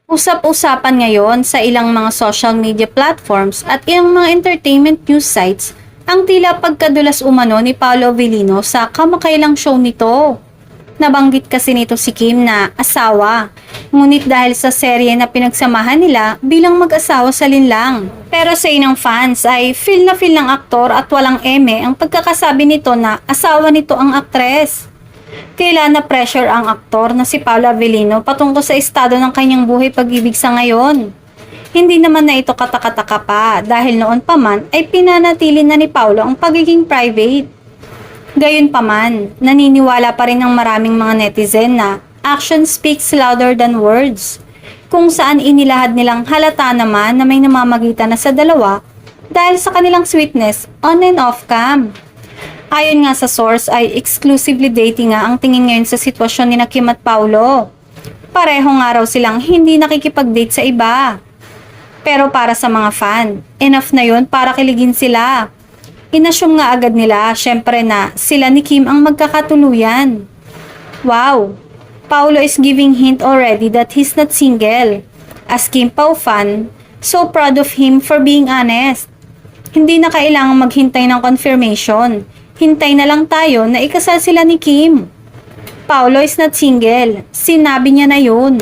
Usap-usapan ngayon sa ilang mga social media platforms at ilang mga entertainment news sites ang tila pagkadulas umano ni Paolo Avellino sa kamakailang show nito. Nabanggit kasi nito si Kim na asawa, ngunit dahil sa serye na pinagsamahan nila bilang mag-asawa sa linlang. Pero sa inang fans ay feel ng aktor at walang eme ang pagkakasabi nito na asawa nito ang aktres. Tila na pressure ang aktor na si Paolo Avellino patungkol sa estado ng kanyang buhay pag-ibig sa ngayon. Hindi naman na ito katakataka pa dahil noon pa man ay pinanatili na ni Paolo ang pagiging private. Gayunpaman, naniniwala pa rin ang maraming mga netizen na action speaks louder than words, kung saan inilahad nilang halata naman na may namamagitan na sa dalawa dahil sa kanilang sweetness on and off cam. Ayon nga sa source ay exclusively dating nga ang tingin ngayon sa sitwasyon ni Kim at Paolo. Pareho nga raw silang hindi nakikipag-date sa iba. Pero para sa mga fan, enough na yun para kiligin sila. Inassume nga agad nila, syempre na sila ni Kim ang magkakatuluyan. Wow! Paolo is giving hint already that he's not single. As Kim Pao fan, so proud of him for being honest. Hindi na kailangang maghintay ng confirmation. Hintay na lang tayo na ikasal sila ni Kim. Paolo is not single. Sinabi niya na yun.